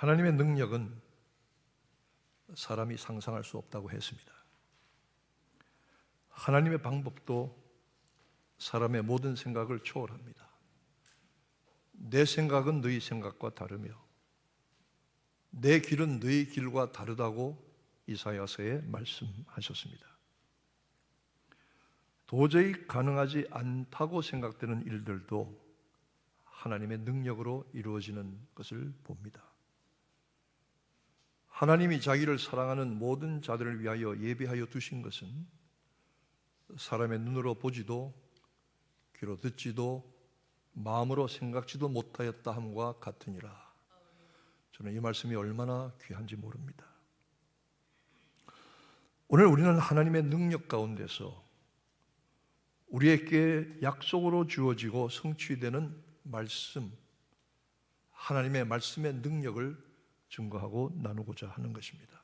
하나님의 능력은 사람이 상상할 수 없다고 했습니다. 하나님의 방법도 사람의 모든 생각을 초월합니다. 내 생각은 너희 생각과 다르며 내 길은 너희 길과 다르다고 이사야서에 말씀하셨습니다. 도저히 가능하지 않다고 생각되는 일들도 하나님의 능력으로 이루어지는 것을 봅니다. 하나님이 자기를 사랑하는 모든 자들을 위하여 예비하여 두신 것은 사람의 눈으로 보지도 귀로 듣지도 마음으로 생각지도 못하였다 함과 같으니라. 저는 이 말씀이 얼마나 귀한지 모릅니다. 오늘 우리는 하나님의 능력 가운데서 우리에게 약속으로 주어지고 성취되는 말씀, 하나님의 말씀의 능력을 증거하고 나누고자 하는 것입니다.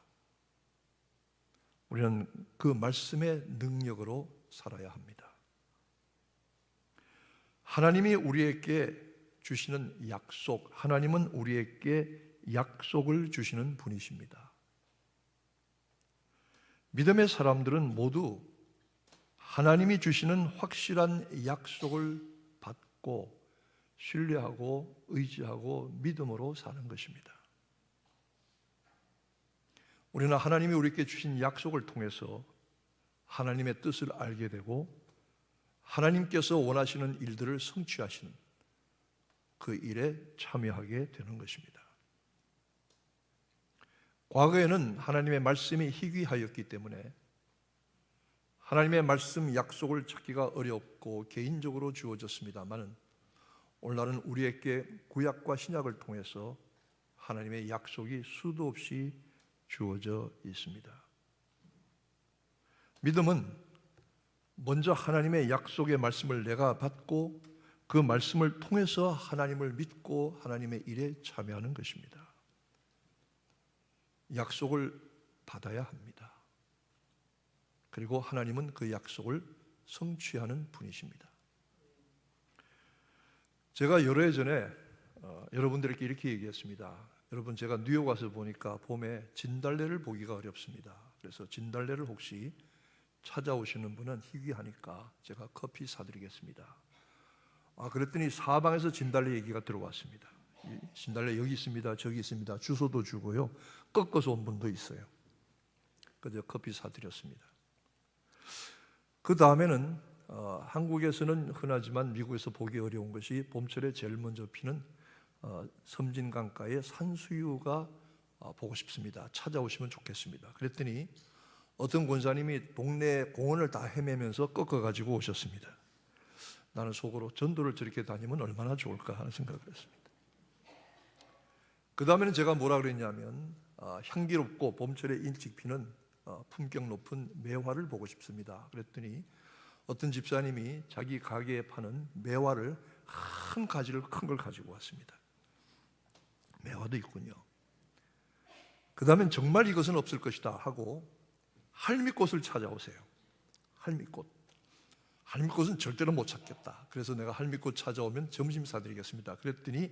우리는 그 말씀의 능력으로 살아야 합니다. 하나님이 우리에게 주시는 약속, 하나님은 우리에게 약속을 주시는 분이십니다. 믿음의 사람들은 모두 하나님이 주시는 확실한 약속을 받고 신뢰하고 의지하고 믿음으로 사는 것입니다. 우리는 하나님이 우리에게 주신 약속을 통해서 하나님의 뜻을 알게 되고 하나님께서 원하시는 일들을 성취하시는 그 일에 참여하게 되는 것입니다. 과거에는 하나님의 말씀이 희귀하였기 때문에 하나님의 말씀 약속을 찾기가 어렵고 개인적으로 주어졌습니다만 오늘날은 우리에게 구약과 신약을 통해서 하나님의 약속이 수도 없이 주어져 있습니다. 믿음은 먼저 하나님의 약속의 말씀을 내가 받고 그 말씀을 통해서 하나님을 믿고 하나님의 일에 참여하는 것입니다. 약속을 받아야 합니다. 그리고 하나님은 그 약속을 성취하는 분이십니다. 제가 여러 해 전에 여러분들에게 이렇게 얘기했습니다. 여러분, 제가 뉴욕 와서 보니까 봄에 진달래를 보기가 어렵습니다. 그래서 진달래를 혹시 찾아오시는 분은 희귀하니까 제가 커피 사드리겠습니다. 그랬더니 사방에서 진달래 얘기가 들어왔습니다. 진달래 여기 있습니다, 저기 있습니다. 주소도 주고요. 꺾어서 온 분도 있어요. 그래서 커피 사드렸습니다. 그 다음에는 한국에서는 흔하지만 미국에서 보기 어려운 것이 봄철에 제일 먼저 피는 섬진강가의 산수유가 보고 싶습니다. 찾아오시면 좋겠습니다. 그랬더니 어떤 권사님이 동네 공원을 다 헤매면서 꺾어가지고 오셨습니다. 나는 속으로 전도를 저렇게 다니면 얼마나 좋을까 하는 생각을 했습니다. 그 다음에는 제가 뭐라 그랬냐면 향기롭고 봄철에 일찍 피는 품격 높은 매화를 보고 싶습니다. 그랬더니 어떤 집사님이 자기 가게에 파는 매화를 한 가지를 큰 걸 가지고 왔습니다. 매화도 있군요. 그 다음엔 정말 이것은 없을 것이다 하고 할미꽃을 찾아오세요. 할미꽃은 절대로 못 찾겠다. 그래서 내가 할미꽃 찾아오면 점심 사드리겠습니다. 그랬더니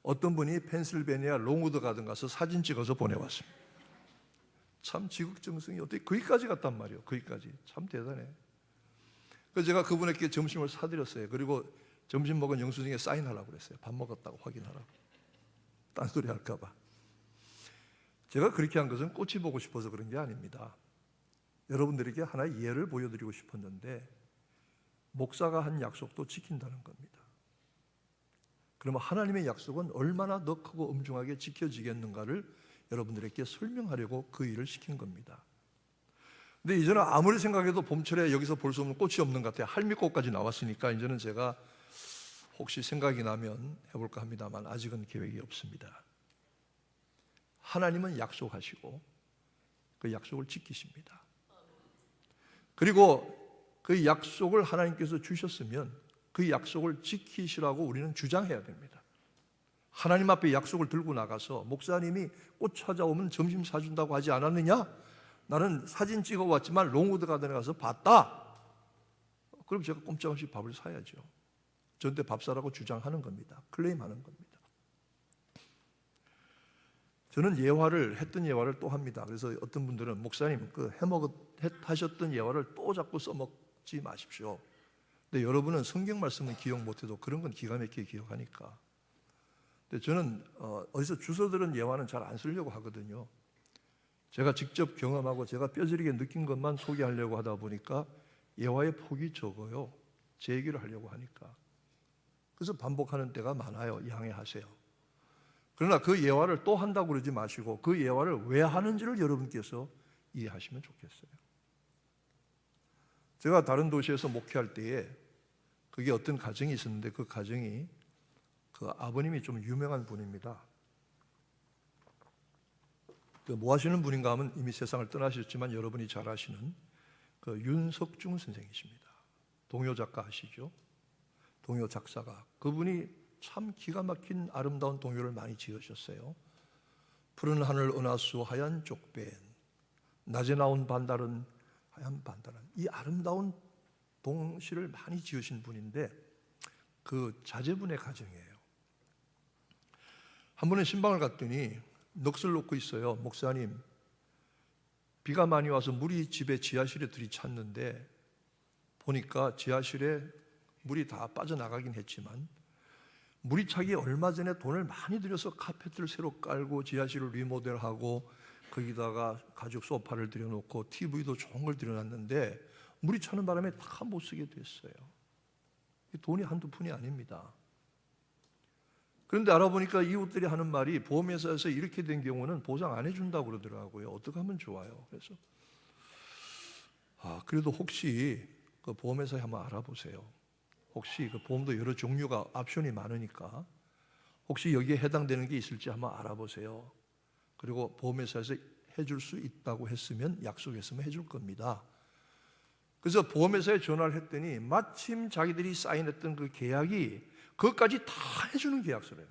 어떤 분이 펜실베니아 롱우드 가든 가서 사진 찍어서 보내왔습니다. 참 지극정성이 어떻게 거기까지 갔단 말이에요. 거기까지 참 대단해. 그래서 제가 그분에게 점심을 사드렸어요. 그리고 점심 먹은 영수증에 사인하라고 그랬어요. 밥 먹었다고 확인하라고. 딴소리 할까 봐. 제가 그렇게 한 것은 꽃이 보고 싶어서 그런 게 아닙니다. 여러분들에게 하나의 예를 보여드리고 싶었는데 목사가 한 약속도 지킨다는 겁니다. 그러면 하나님의 약속은 얼마나 더 크고 엄중하게 지켜지겠는가를 여러분들에게 설명하려고 그 일을 시킨 겁니다. 근데 이제는 아무리 생각해도 봄철에 여기서 볼 수 없는 꽃이 없는 것 같아요. 할미꽃까지 나왔으니까 이제는 제가 혹시 생각이 나면 해볼까 합니다만 아직은 계획이 없습니다. 하나님은 약속하시고 그 약속을 지키십니다. 그리고 그 약속을 하나님께서 주셨으면 그 약속을 지키시라고 우리는 주장해야 됩니다. 하나님 앞에 약속을 들고 나가서 목사님이 꽃 찾아오면 점심 사준다고 하지 않았느냐? 나는 사진 찍어왔지만 롱우드 가든에 가서 봤다. 그럼 제가 꼼짝없이 밥을 사야죠. 저한테 밥 사라고 주장하는 겁니다. 클레임하는 겁니다. 저는 했던 예화를 또 합니다. 그래서 어떤 분들은 목사님 하셨던 예화를 또 자꾸 써먹지 마십시오. 근데 여러분은 성경 말씀은 기억 못해도 그런 건 기가 막히게 기억하니까. 근데 저는 어디서 주워 들은 예화는 잘 안 쓰려고 하거든요. 제가 직접 경험하고 제가 뼈저리게 느낀 것만 소개하려고 하다 보니까 예화의 폭이 적어요. 제 얘기를 하려고 하니까. 그래서 반복하는 때가 많아요. 양해하세요. 그러나 그 예화를 또 한다고 그러지 마시고 그 예화를 왜 하는지를 여러분께서 이해하시면 좋겠어요. 제가 다른 도시에서 목회할 때에 그게 어떤 가정이 있었는데 그 가정이 그 아버님이 좀 유명한 분입니다. 뭐 하시는 분인가 하면 이미 세상을 떠나셨지만 여러분이 잘 아시는 그 윤석중 선생이십니다. 동요 작가 아시죠? 동요 작사가. 그분이 참 기가 막힌 아름다운 동요를 많이 지으셨어요. 푸른 하늘 은하수 하얀 족벤, 낮에 나온 반달은 하얀 반달은, 이 아름다운 동시를 많이 지으신 분인데 그 자제분의 가정이에요. 한 번은 신방을 갔더니 넋을 놓고 있어요. 목사님, 비가 많이 와서 물이 집에 지하실에 들이찼는데 보니까 지하실에 물이 다 빠져나가긴 했지만 물이 차기 얼마 전에 돈을 많이 들여서 카펫을 새로 깔고 지하실을 리모델하고 거기다가 가죽 소파를 들여놓고 TV도 좋은 걸 들여놨는데 물이 차는 바람에 다 못 쓰게 됐어요. 돈이 한두 푼이 아닙니다. 그런데 알아보니까 이웃들이 하는 말이 보험회사에서 이렇게 된 경우는 보상 안 해준다고 그러더라고요. 어떻게 하면 좋아요? 그래서 그래도 혹시 그 보험회사에 한번 알아보세요. 혹시 그 보험도 여러 종류가 옵션이 많으니까 혹시 여기에 해당되는 게 있을지 한번 알아보세요. 그리고 보험회사에서 해줄 수 있다고 했으면 약속했으면 해줄 겁니다. 그래서 보험회사에 전화를 했더니 마침 자기들이 사인했던 그 계약이 그것까지 다 해주는 계약서래요.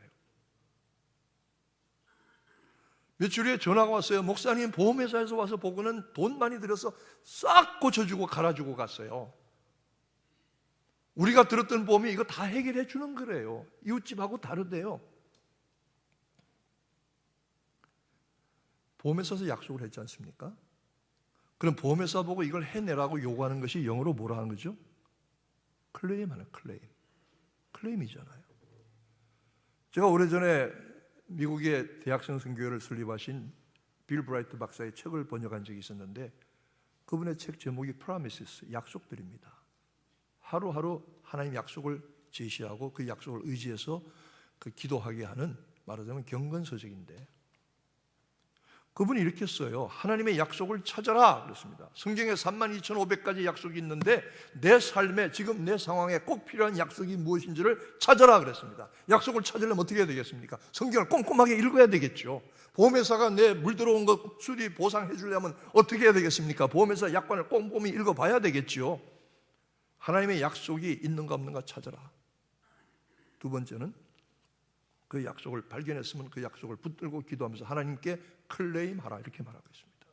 며칠 후에 전화가 왔어요. 목사님, 보험회사에서 와서 보고는 돈 많이 들여서 싹 고쳐주고 갈아주고 갔어요. 우리가 들었던 보험이 이거 다 해결해 주는 거래요. 이웃집하고 다르대요. 보험회사에서 약속을 했지 않습니까? 그럼 보험회사 보고 이걸 해내라고 요구하는 것이 영어로 뭐라 하는 거죠? 클레임하는 클레임이잖아요. 제가 오래전에 미국의 대학생 선교회를 설립하신 빌 브라이트 박사의 책을 번역한 적이 있었는데 그분의 책 제목이 Promises, 약속들입니다. 하루하루 하나님 약속을 제시하고 그 약속을 의지해서 그 기도하게 하는, 말하자면 경건서적인데 그분이 이렇게 써요. 하나님의 약속을 찾아라 그랬습니다. 성경에 32,500가지 약속이 있는데 내 삶에 지금 내 상황에 꼭 필요한 약속이 무엇인지를 찾아라 그랬습니다. 약속을 찾으려면 어떻게 해야 되겠습니까? 성경을 꼼꼼하게 읽어야 되겠죠. 보험회사가 내 물 들어온 거 수리 보상해 주려면 어떻게 해야 되겠습니까? 보험회사 약관을 꼼꼼히 읽어봐야 되겠죠. 하나님의 약속이 있는가 없는가 찾아라. 두 번째는 그 약속을 발견했으면 그 약속을 붙들고 기도하면서 하나님께 클레임하라 이렇게 말하고 있습니다.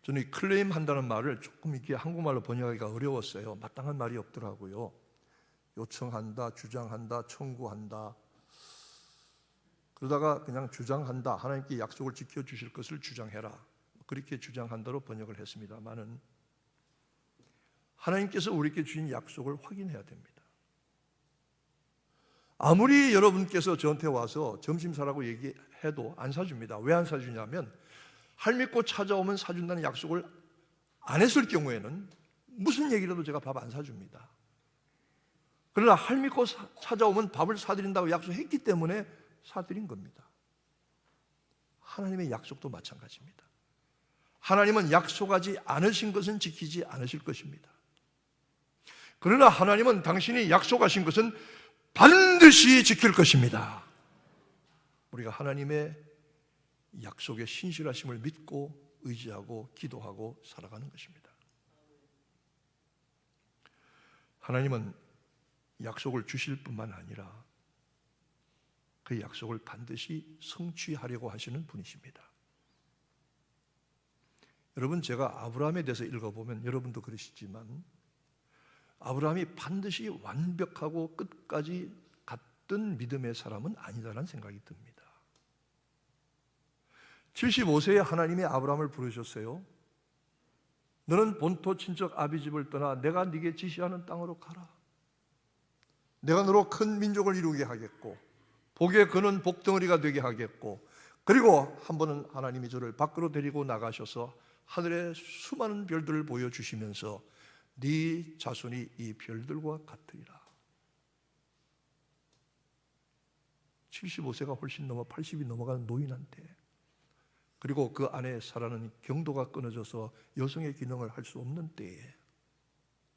저는 이 클레임한다는 말을 조금 이렇게 한국말로 번역하기가 어려웠어요. 마땅한 말이 없더라고요. 요청한다, 주장한다, 청구한다. 그러다가 그냥 주장한다. 하나님께 약속을 지켜주실 것을 주장해라. 그렇게 주장한다로 번역을 했습니다만은 하나님께서 우리에게 주신 약속을 확인해야 됩니다. 아무리 여러분께서 저한테 와서 점심 사라고 얘기해도 안 사줍니다. 왜 안 사주냐면 할 믿고 찾아오면 사준다는 약속을 안 했을 경우에는 무슨 얘기라도 제가 밥 안 사줍니다. 그러나 할 믿고 찾아오면 밥을 사드린다고 약속했기 때문에 사드린 겁니다. 하나님의 약속도 마찬가지입니다. 하나님은 약속하지 않으신 것은 지키지 않으실 것입니다. 그러나 하나님은 당신이 약속하신 것은 반드시 지킬 것입니다. 우리가 하나님의 약속의 신실하심을 믿고 의지하고 기도하고 살아가는 것입니다. 하나님은 약속을 주실 뿐만 아니라 그 약속을 반드시 성취하려고 하시는 분이십니다. 여러분, 제가 아브라함에 대해서 읽어보면 여러분도 그러시지만 아브라함이 반드시 완벽하고 끝까지 갔던 믿음의 사람은 아니다라는 생각이 듭니다. 75세에 하나님이 아브라함을 부르셨어요. 너는 본토 친척 아비 집을 떠나 내가 네게 지시하는 땅으로 가라. 내가 너로 큰 민족을 이루게 하겠고 복에 거는 복덩어리가 되게 하겠고, 그리고 한 번은 하나님이 저를 밖으로 데리고 나가셔서 하늘의 수많은 별들을 보여주시면서 네 자손이 이 별들과 같으리라. 75세가 훨씬 넘어 80이 넘어가는 노인한테, 그리고 그 안에 살아는 경도가 끊어져서 여성의 기능을 할 수 없는 때에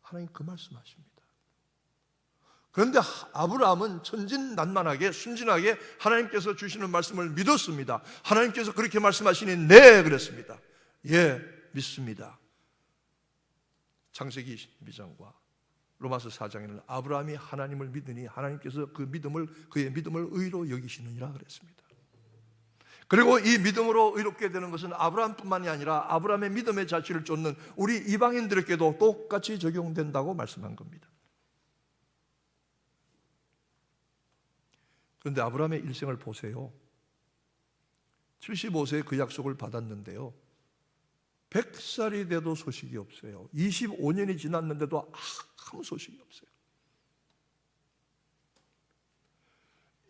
하나님 그 말씀하십니다. 그런데 아브라함은 천진난만하게 순진하게 하나님께서 주시는 말씀을 믿었습니다. 하나님께서 그렇게 말씀하시니 네 그랬습니다. 예, 믿습니다. 창세기 12장과 로마서 4장에는 아브라함이 하나님을 믿으니 하나님께서 그의 믿음을 의로 여기시느니라 그랬습니다. 그리고 이 믿음으로 의롭게 되는 것은 아브라함뿐만이 아니라 아브라함의 믿음의 자취를 쫓는 우리 이방인들에게도 똑같이 적용된다고 말씀한 겁니다. 그런데 아브라함의 일생을 보세요. 75세에 그 약속을 받았는데요, 100살이 돼도 소식이 없어요. 25년이 지났는데도 아무 소식이 없어요.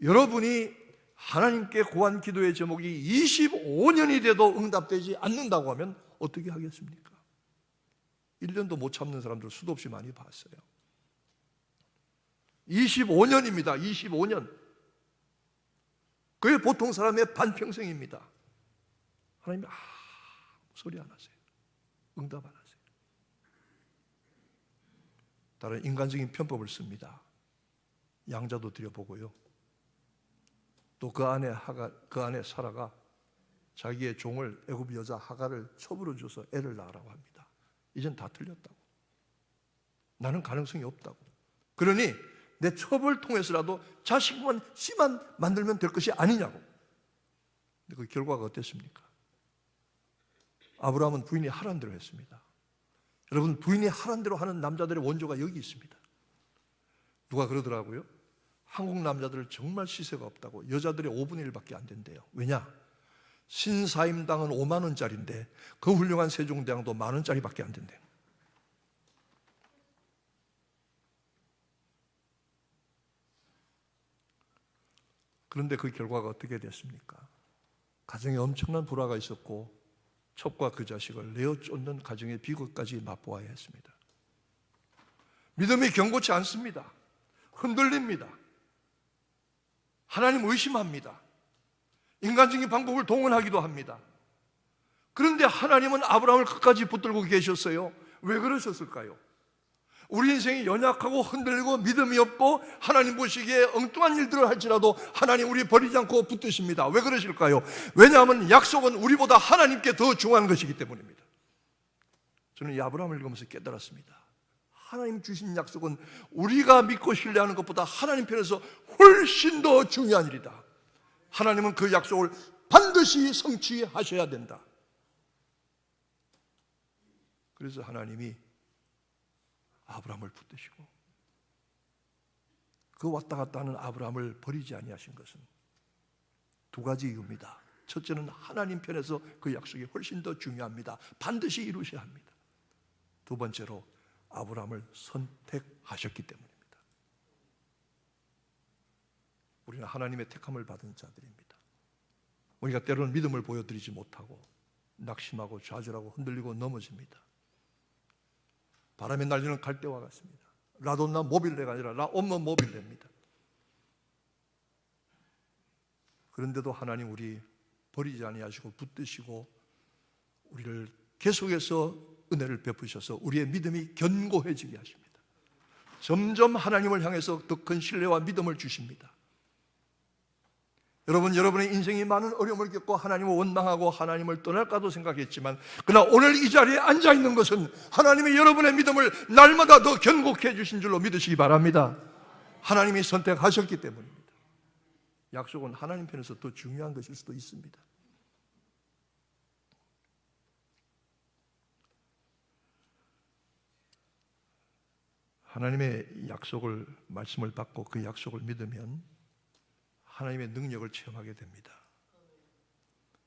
여러분이 하나님께 구한 기도의 제목이 25년이 돼도 응답되지 않는다고 하면 어떻게 하겠습니까? 1년도 못 참는 사람들 수도 없이 많이 봤어요. 25년입니다. 25년. 그게 보통 사람의 반평생입니다. 하나님이 소리 안 하세요. 응답 안 하세요. 다른 인간적인 편법을 씁니다. 양자도 드려보고요. 또 그 안에 사라가 자기의 종을 애굽 여자 하갈을 첩으로 줘서 애를 낳으라고 합니다. 이젠 다 틀렸다고. 나는 가능성이 없다고. 그러니 내 첩을 통해서라도 자식만 씨만 만들면 될 것이 아니냐고. 근데 그 결과가 어땠습니까? 아브라함은 부인이 하란 대로 했습니다. 여러분, 부인이 하란 대로 하는 남자들의 원조가 여기 있습니다. 누가 그러더라고요. 한국 남자들 정말 시세가 없다고. 여자들의 5분의 1밖에 안 된대요. 왜냐? 신사임당은 5만 원짜리인데 그 훌륭한 세종대왕도 1만 원짜리밖에 안 된대요. 그런데 그 결과가 어떻게 됐습니까? 가정에 엄청난 불화가 있었고 첩과 그 자식을 내어 쫓는 가정의 비극까지 맛보아야 했습니다. 믿음이 견고치 않습니다. 흔들립니다. 하나님 의심합니다. 인간적인 방법을 동원하기도 합니다. 그런데 하나님은 아브라함을 끝까지 붙들고 계셨어요. 왜 그러셨을까요? 우리 인생이 연약하고 흔들리고 믿음이 없고 하나님 보시기에 엉뚱한 일들을 할지라도 하나님 우리 버리지 않고 붙드십니다. 왜 그러실까요? 왜냐하면 약속은 우리보다 하나님께 더 중요한 것이기 때문입니다. 저는 이 아브라함을 읽으면서 깨달았습니다. 하나님 주신 약속은 우리가 믿고 신뢰하는 것보다 하나님 편에서 훨씬 더 중요한 일이다. 하나님은 그 약속을 반드시 성취하셔야 된다. 그래서 하나님이 아브라함을 붙드시고 그 왔다 갔다 하는 아브라함을 버리지 아니하신 것은 두 가지 이유입니다. 첫째는 하나님 편에서 그 약속이 훨씬 더 중요합니다. 반드시 이루셔야 합니다. 두 번째로 아브라함을 선택하셨기 때문입니다. 우리는 하나님의 택함을 받은 자들입니다. 우리가 때로는 믿음을 보여드리지 못하고 낙심하고 좌절하고 흔들리고 넘어집니다. 바람에 날리는 갈대와 같습니다. 라돈나 모빌레가 아니라 라온머 모빌레입니다. 그런데도 하나님 우리 버리지 아니하시고 붙드시고 우리를 계속해서 은혜를 베푸셔서 우리의 믿음이 견고해지게 하십니다. 점점 하나님을 향해서 더 큰 신뢰와 믿음을 주십니다. 여러분, 여러분의 인생이 많은 어려움을 겪고 하나님을 원망하고 하나님을 떠날까도 생각했지만 그러나 오늘 이 자리에 앉아있는 것은 하나님이 여러분의 믿음을 날마다 더 견고케 해주신 줄로 믿으시기 바랍니다. 하나님이 선택하셨기 때문입니다. 약속은 하나님 편에서 더 중요한 것일 수도 있습니다. 하나님의 약속을, 말씀을 받고 그 약속을 믿으면 하나님의 능력을 체험하게 됩니다.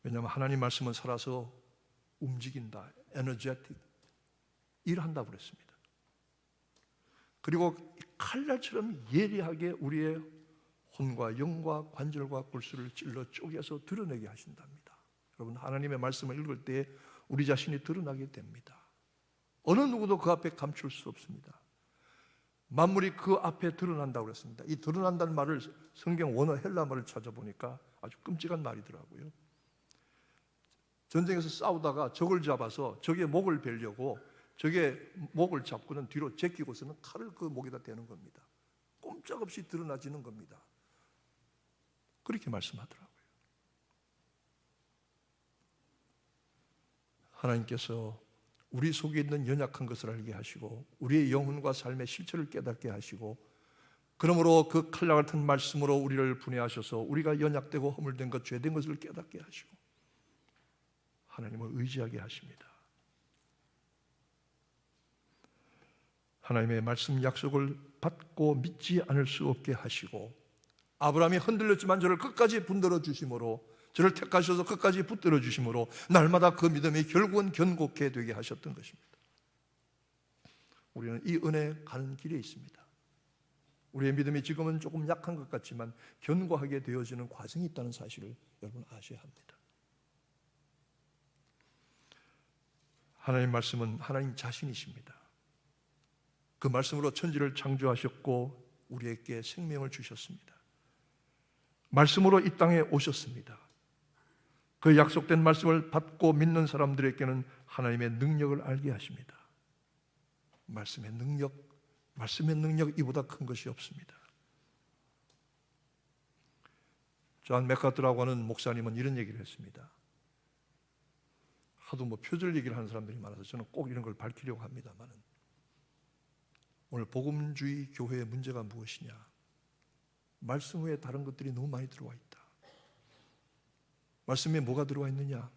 왜냐하면 하나님 말씀은 살아서 움직인다. 에너제틱. 일한다고 그랬습니다. 그리고 칼날처럼 예리하게 우리의 혼과 영과 관절과 골수를 찔러 쪼개서 드러내게 하신답니다. 여러분, 하나님의 말씀을 읽을 때 우리 자신이 드러나게 됩니다. 어느 누구도 그 앞에 감출 수 없습니다. 만물이 그 앞에 드러난다고 그랬습니다. 이 드러난다는 말을 성경 원어 헬라 말을 찾아보니까 아주 끔찍한 말이더라고요. 전쟁에서 싸우다가 적을 잡아서 적의 목을 베려고 적의 목을 잡고는 뒤로 제끼고서는 칼을 그 목에다 대는 겁니다. 꼼짝없이 드러나지는 겁니다. 그렇게 말씀하더라고요. 하나님께서 우리 속에 있는 연약한 것을 알게 하시고 우리의 영혼과 삶의 실체를 깨닫게 하시고 그러므로 그 칼날 같은 말씀으로 우리를 분해하셔서 우리가 연약되고 허물된 것, 죄된 것을 깨닫게 하시고 하나님을 의지하게 하십니다. 하나님의 말씀 약속을 받고 믿지 않을 수 없게 하시고 아브라함이 흔들렸지만 저를 끝까지 붙들어 주심으로 저를 택하셔서 끝까지 붙들어 주심으로 날마다 그 믿음이 결국은 견고케 되게 하셨던 것입니다. 우리는 이 은혜 가는 길에 있습니다. 우리의 믿음이 지금은 조금 약한 것 같지만 견고하게 되어지는 과정이 있다는 사실을 여러분 아셔야 합니다. 하나님 말씀은 하나님 자신이십니다. 그 말씀으로 천지를 창조하셨고 우리에게 생명을 주셨습니다. 말씀으로 이 땅에 오셨습니다. 그 약속된 말씀을 받고 믿는 사람들에게는 하나님의 능력을 알게 하십니다. 말씀의 능력 이보다 큰 것이 없습니다. 존 맥카트라고 하는 목사님은 이런 얘기를 했습니다. 하도 표절 얘기를 하는 사람들이 많아서 저는 꼭 이런 걸 밝히려고 합니다만은 오늘 복음주의 교회의 문제가 무엇이냐? 말씀 외에 다른 것들이 너무 많이 들어와 있다. 말씀에 뭐가 들어와 있느냐?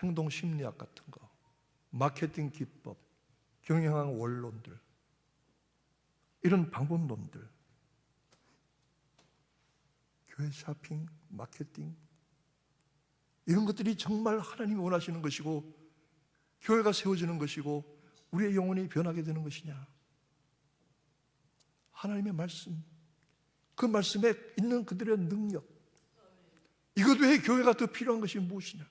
행동 심리학 같은 거, 마케팅 기법, 경영학 원론들, 이런 방법론들, 교회 쇼핑, 마케팅, 이런 것들이 정말 하나님이 원하시는 것이고 교회가 세워지는 것이고 우리의 영혼이 변하게 되는 것이냐? 하나님의 말씀, 그 말씀에 있는 그들의 능력, 이것 외에 교회가 더 필요한 것이 무엇이냐?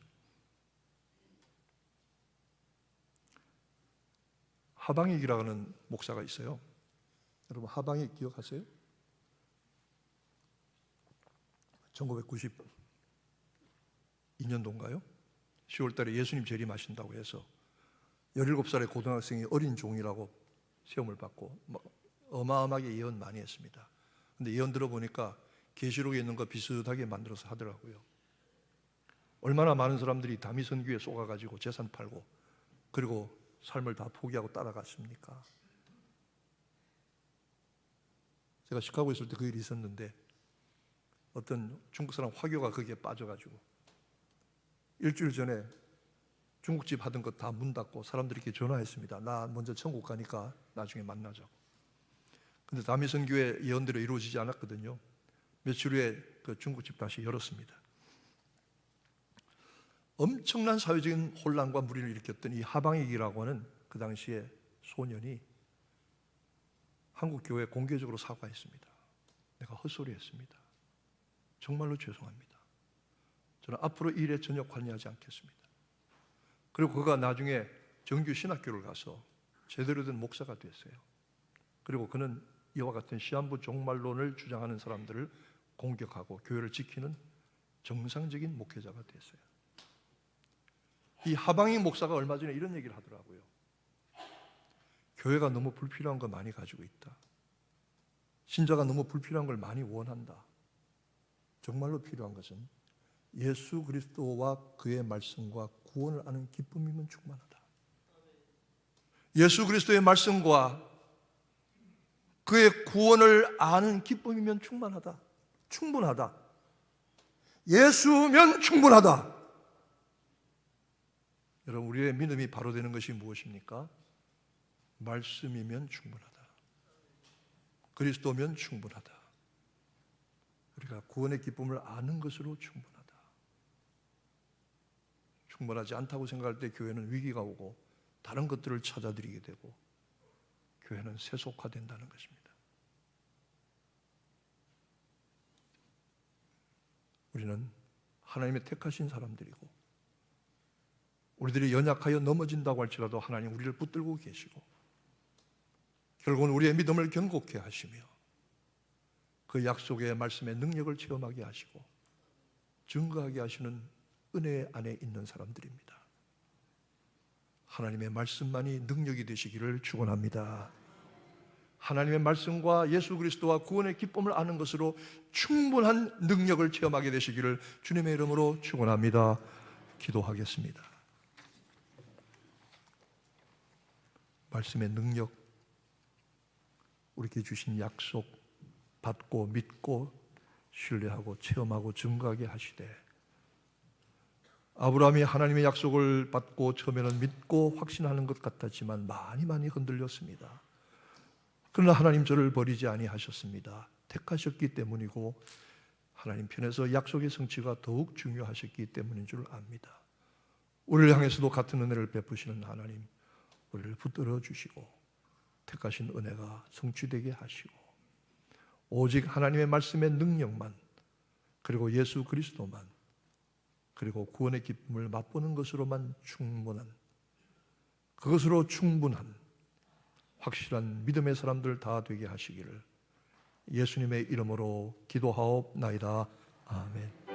하방익이라고 하는 목사가 있어요. 여러분 하방익 기억하세요? 1992년도인가요? 10월 달에 예수님 재림하신다고 해서 17살의 고등학생이 어린 종이라고 시험을 받고 어마어마하게 예언 많이 했습니다. 근데 예언 들어보니까 계시록에 있는 거 비슷하게 만들어서 하더라고요. 얼마나 많은 사람들이 다미선교에 쏘가가지고 재산 팔고 그리고 삶을 다 포기하고 따라갔습니까? 제가 시카고에 있을 때 그 일이 있었는데 어떤 중국 사람 화교가 거기에 빠져가지고 일주일 전에 중국집 하던 거 다 문 닫고 사람들이 이렇게 전화했습니다. 나 먼저 천국 가니까 나중에 만나자고. 근데 다미선교회 예언대로 이루어지지 않았거든요. 며칠 후에 그 중국집 다시 열었습니다. 엄청난 사회적인 혼란과 무리를 일으켰던 이 하방익이라고 하는 그 당시에 소년이 한국 교회에 공개적으로 사과했습니다. 내가 헛소리했습니다. 정말로 죄송합니다. 저는 앞으로 이 일에 전혀 관여하지 않겠습니다. 그리고 그가 나중에 정규 신학교를 가서 제대로 된 목사가 됐어요. 그리고 그는 이와 같은 시한부 종말론을 주장하는 사람들을 공격하고 교회를 지키는 정상적인 목회자가 됐어요. 이 하방익 목사가 얼마 전에 이런 얘기를 하더라고요. 교회가 너무 불필요한 거 많이 가지고 있다. 신자가 너무 불필요한 걸 많이 원한다. 정말로 필요한 것은 예수 그리스도와 그의 말씀과 구원을 아는 기쁨이면 충만하다. 예수 그리스도의 말씀과 그의 구원을 아는 기쁨이면 충만하다. 충분하다. 예수면 충분하다. 여러분, 우리의 믿음이 바로 되는 것이 무엇입니까? 말씀이면 충분하다. 그리스도면 충분하다. 우리가 구원의 기쁨을 아는 것으로 충분하다. 충분하지 않다고 생각할 때 교회는 위기가 오고 다른 것들을 찾아들이게 되고 교회는 세속화된다는 것입니다. 우리는 하나님의 택하신 사람들이고 우리들이 연약하여 넘어진다고 할지라도 하나님 우리를 붙들고 계시고 결국은 우리의 믿음을 견고케 하시며 그 약속의 말씀의 능력을 체험하게 하시고 증거하게 하시는 은혜 안에 있는 사람들입니다. 하나님의 말씀만이 능력이 되시기를 축원합니다. 하나님의 말씀과 예수 그리스도와 구원의 기쁨을 아는 것으로 충분한 능력을 체험하게 되시기를 주님의 이름으로 축원합니다. 기도하겠습니다. 말씀의 능력, 우리에게 주신 약속 받고 믿고 신뢰하고 체험하고 증거하게 하시되 아브라함이 하나님의 약속을 받고 처음에는 믿고 확신하는 것 같았지만 많이 흔들렸습니다. 그러나 하나님 저를 버리지 아니하셨습니다. 택하셨기 때문이고 하나님 편에서 약속의 성취가 더욱 중요하셨기 때문인 줄 압니다. 우리를 향해서도 같은 은혜를 베푸시는 하나님, 우리를 붙들어 주시고 택하신 은혜가 성취되게 하시고 오직 하나님의 말씀의 능력만 그리고 예수 그리스도만 그리고 구원의 기쁨을 맛보는 것으로만 충분한 그것으로 충분한 확실한 믿음의 사람들 다 되게 하시기를 예수님의 이름으로 기도하옵나이다. 아멘.